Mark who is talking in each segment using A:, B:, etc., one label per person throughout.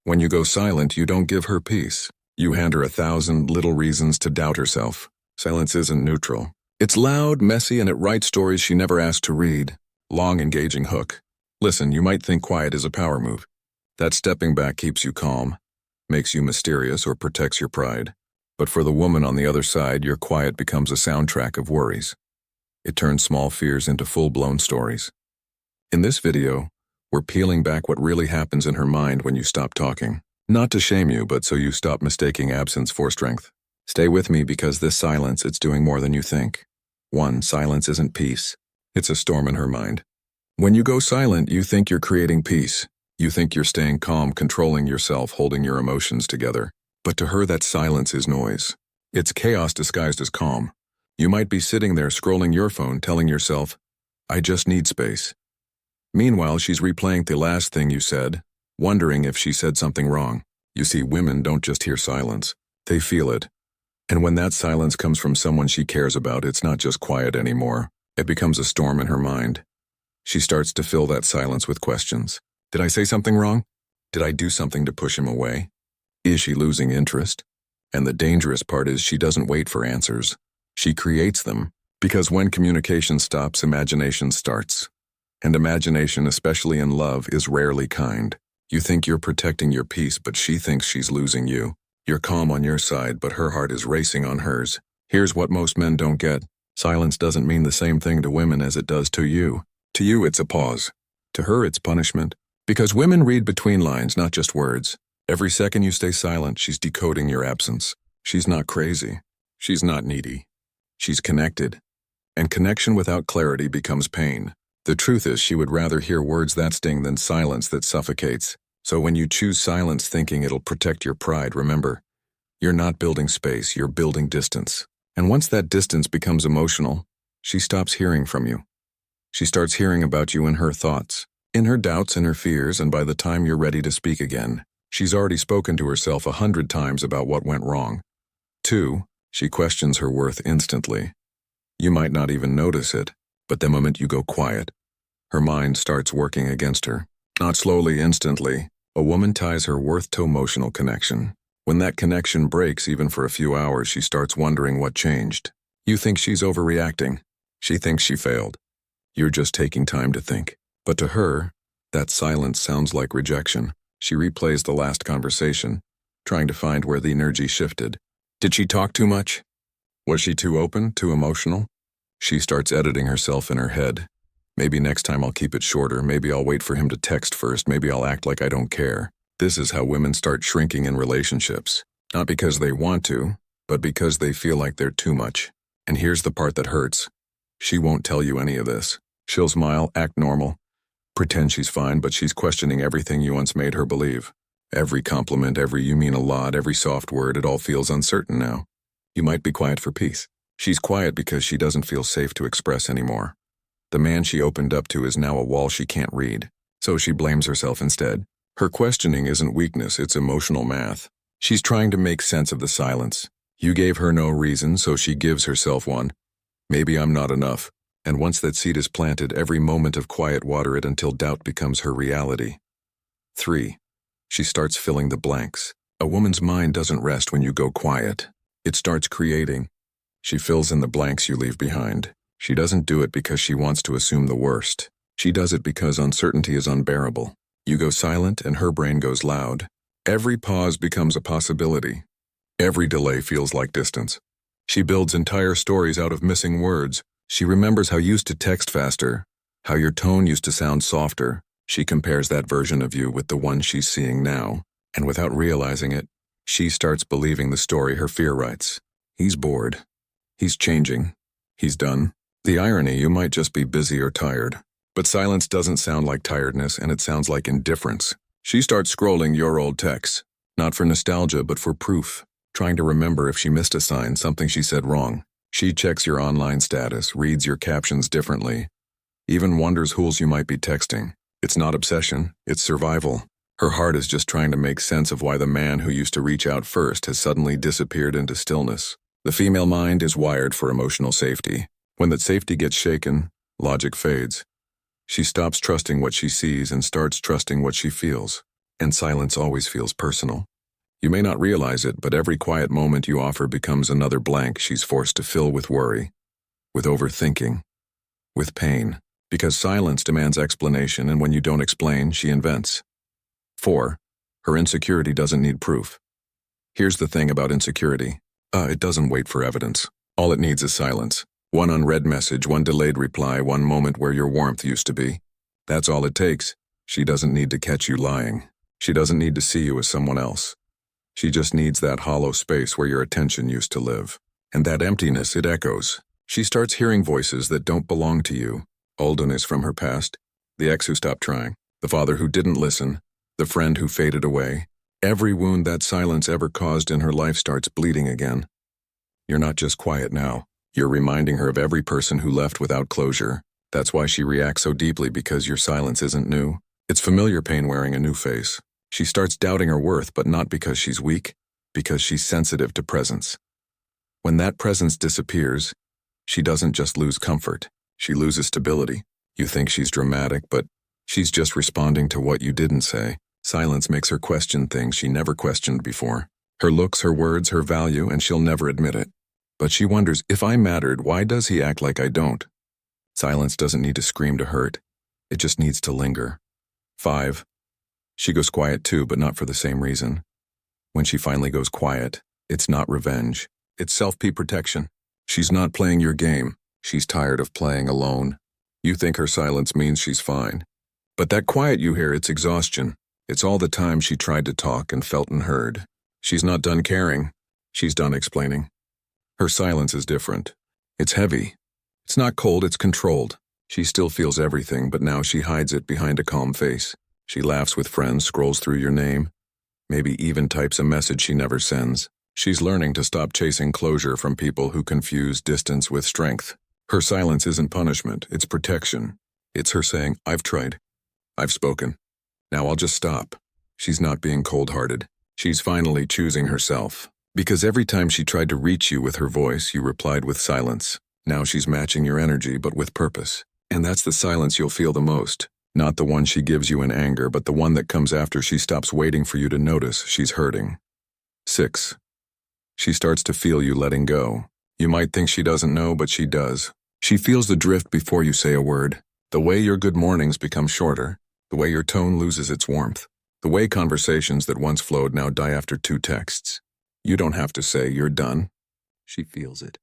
A: When you go silent, you don't give her peace. You hand her 1,000 little reasons to doubt herself. Silence isn't neutral. It's loud, messy, and it writes stories she never asked to read. Long, engaging hook. Listen, you might think quiet is a power move. That stepping back keeps you calm, makes you mysterious, or protects your pride. But for the woman on the other side, your quiet becomes a soundtrack of worries. It turns small fears into full-blown stories. In this video, we're peeling back what really happens in her mind when you stop talking. Not to shame you, but so you stop mistaking absence for strength. Stay with me because this silence, it's doing more than you think. 1. Silence isn't peace. It's a storm in her mind. When you go silent, you think you're creating peace. You think you're staying calm, controlling yourself, holding your emotions together. But to her, that silence is noise. It's chaos disguised as calm. You might be sitting there scrolling your phone, telling yourself, I just need space. Meanwhile, she's replaying the last thing you said, wondering if she said something wrong. You see, women don't just hear silence. They feel it. And when that silence comes from someone she cares about, it's not just quiet anymore. It becomes a storm in her mind. She starts to fill that silence with questions. Did I say something wrong? Did I do something to push him away? Is she losing interest? And the dangerous part is she doesn't wait for answers. She creates them. Because when communication stops, imagination starts. And imagination, especially in love, is rarely kind. You think you're protecting your peace, but she thinks she's losing you. You're calm on your side, but her heart is racing on hers. Here's what most men don't get. Silence doesn't mean the same thing to women as it does to you. To you, it's a pause. To her, it's punishment. Because women read between lines, not just words. Every second you stay silent, she's decoding your absence. She's not crazy. She's not needy. She's connected. And connection without clarity becomes pain. The truth is, she would rather hear words that sting than silence that suffocates. So when you choose silence thinking it'll protect your pride, remember, you're not building space, you're building distance. And once that distance becomes emotional, she stops hearing from you. She starts hearing about you in her thoughts, in her doubts, in her fears, and by the time you're ready to speak again, she's already spoken to herself 100 times about what went wrong. 2. She questions her worth instantly. You might not even notice it, but the moment you go quiet, her mind starts working against her. Not slowly, instantly. A woman ties her worth to emotional connection. When that connection breaks, even for a few hours, she starts wondering what changed. You think she's overreacting. She thinks she failed. You're just taking time to think. But to her, that silence sounds like rejection. She replays the last conversation, trying to find where the energy shifted. Did she talk too much? Was she too open, too emotional? She starts editing herself in her head. Maybe next time I'll keep it shorter, maybe I'll wait for him to text first, maybe I'll act like I don't care. This is how women start shrinking in relationships. Not because they want to, but because they feel like they're too much. And here's the part that hurts. She won't tell you any of this. She'll smile, act normal, pretend she's fine, but she's questioning everything you once made her believe. Every compliment, every you mean a lot, every soft word, it all feels uncertain now. You might be quiet for peace. She's quiet because she doesn't feel safe to express anymore. The man she opened up to is now a wall she can't read, so she blames herself instead. Her questioning isn't weakness, it's emotional math. She's trying to make sense of the silence. You gave her no reason, so she gives herself one. Maybe I'm not enough. And once that seed is planted, every moment of quiet water it until doubt becomes her reality. 3. She starts filling the blanks. A woman's mind doesn't rest when you go quiet. It starts creating. She fills in the blanks you leave behind. She doesn't do it because she wants to assume the worst. She does it because uncertainty is unbearable. You go silent and her brain goes loud. Every pause becomes a possibility. Every delay feels like distance. She builds entire stories out of missing words. She remembers how you used to text faster, how your tone used to sound softer. She compares that version of you with the one she's seeing now, and without realizing it, she starts believing the story her fear writes. He's bored. He's changing. He's done. The irony, you might just be busy or tired. But silence doesn't sound like tiredness, and it sounds like indifference. She starts scrolling your old texts, not for nostalgia but for proof, trying to remember if she missed a sign, something she said wrong. She checks your online status, reads your captions differently, even wonders who you might be texting. It's not obsession, it's survival. Her heart is just trying to make sense of why the man who used to reach out first has suddenly disappeared into stillness. The female mind is wired for emotional safety. When that safety gets shaken, logic fades. She stops trusting what she sees and starts trusting what she feels. And silence always feels personal. You may not realize it, but every quiet moment you offer becomes another blank she's forced to fill with worry, with overthinking, with pain. Because silence demands explanation, and when you don't explain, she invents. 4. Her insecurity doesn't need proof. Here's the thing about insecurity. It doesn't wait for evidence. All it needs is silence. One unread message, one delayed reply, one moment where your warmth used to be. That's all it takes. She doesn't need to catch you lying. She doesn't need to see you as someone else. She just needs that hollow space where your attention used to live. And that emptiness, it echoes. She starts hearing voices that don't belong to you. Oldness from her past, the ex who stopped trying, the father who didn't listen, the friend who faded away. Every wound that silence ever caused in her life starts bleeding again. You're not just quiet now. You're reminding her of every person who left without closure. That's why she reacts so deeply, because your silence isn't new. It's familiar pain wearing a new face. She starts doubting her worth, but not because she's weak, because she's sensitive to presence. When that presence disappears, she doesn't just lose comfort. She loses stability. You think she's dramatic, but she's just responding to what you didn't say. Silence makes her question things she never questioned before. Her looks, her words, her value, and she'll never admit it. But she wonders, if I mattered, why does he act like I don't? Silence doesn't need to scream to hurt. It just needs to linger. 5. She goes quiet too, but not for the same reason. When she finally goes quiet, it's not revenge. It's self-protection. She's not playing your game. She's tired of playing alone. You think her silence means she's fine. But that quiet you hear, it's exhaustion. It's all the time she tried to talk and felt unheard. She's not done caring. She's done explaining. Her silence is different. It's heavy. It's not cold, it's controlled. She still feels everything, but now she hides it behind a calm face. She laughs with friends, scrolls through your name, maybe even types a message she never sends. She's learning to stop chasing closure from people who confuse distance with strength. Her silence isn't punishment, it's protection. It's her saying, I've tried. I've spoken. Now I'll just stop. She's not being cold-hearted. She's finally choosing herself. Because every time she tried to reach you with her voice, you replied with silence. Now she's matching your energy, but with purpose. And that's the silence you'll feel the most. Not the one she gives you in anger, but the one that comes after she stops waiting for you to notice she's hurting. 6. She starts to feel you letting go. You might think she doesn't know, but she does. She feels the drift before you say a word. The way your good mornings become shorter. The way your tone loses its warmth. The way conversations that once flowed now die after 2 texts. You don't have to say you're done. She feels it.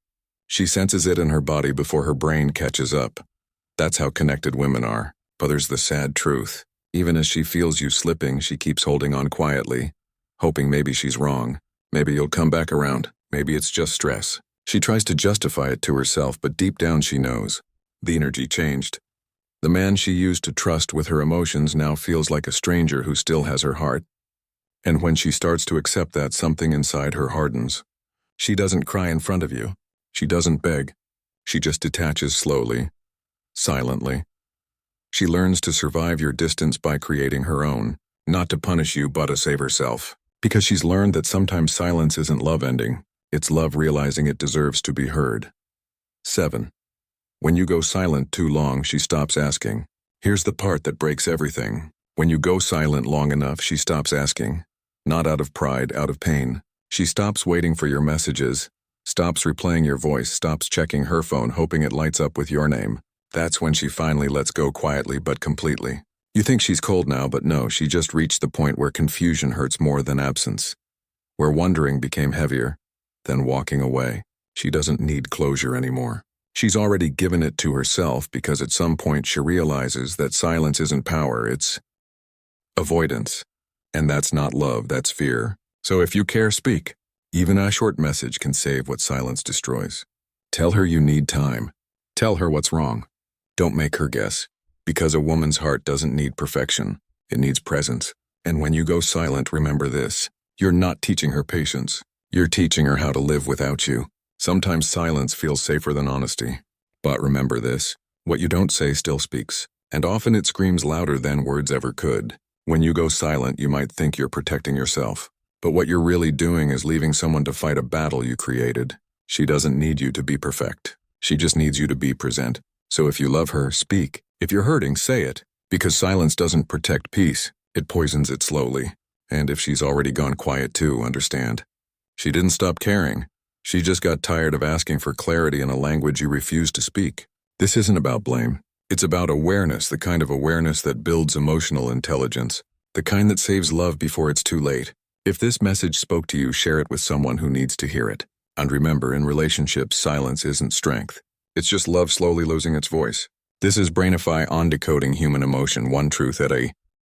A: She senses it in her body before her brain catches up. That's how connected women are. But there's the sad truth. Even as she feels you slipping, she keeps holding on quietly, hoping maybe she's wrong. Maybe you'll come back around. Maybe it's just stress. She tries to justify it to herself, but deep down she knows. The energy changed. The man she used to trust with her emotions now feels like a stranger who still has her heart. And when she starts to accept that, something inside her hardens. She doesn't cry in front of you. She doesn't beg. She just detaches slowly, silently. She learns to survive your distance by creating her own, not to punish you but to save herself. Because she's learned that sometimes silence isn't love ending. It's love realizing it deserves to be heard. 7. When you go silent too long, she stops asking. Here's the part that breaks everything. When you go silent long enough, she stops asking. Not out of pride, out of pain. She stops waiting for your messages, stops replaying your voice, stops checking her phone hoping it lights up with your name. That's when she finally lets go quietly but completely. You think she's cold now, but no, she just reached the point where confusion hurts more than absence. Where wondering became heavier than walking away. She doesn't need closure anymore. She's already given it to herself because at some point she realizes that silence isn't power, it's avoidance. And that's not love, that's fear. So if you care, speak. Even a short message can save what silence destroys. Tell her you need time. Tell her what's wrong. Don't make her guess. Because a woman's heart doesn't need perfection. It needs presence. And when you go silent, remember this. You're not teaching her patience. You're teaching her how to live without you. Sometimes silence feels safer than honesty. But remember this. What you don't say still speaks. And often it screams louder than words ever could. When you go silent, you might think you're protecting yourself. But what you're really doing is leaving someone to fight a battle you created. She doesn't need you to be perfect. She just needs you to be present. So if you love her, speak. If you're hurting, say it. Because silence doesn't protect peace. It poisons it slowly. And if she's already gone quiet too, understand. She didn't stop caring. She just got tired of asking for clarity in a language you refuse to speak. This isn't about blame. It's about awareness, the kind of awareness that builds emotional intelligence, the kind that saves love before it's too late. If this message spoke to you, share it with someone who needs to hear it. And remember, in relationships, silence isn't strength. It's just love slowly losing its voice. This is Brainify on decoding human emotion, one truth at a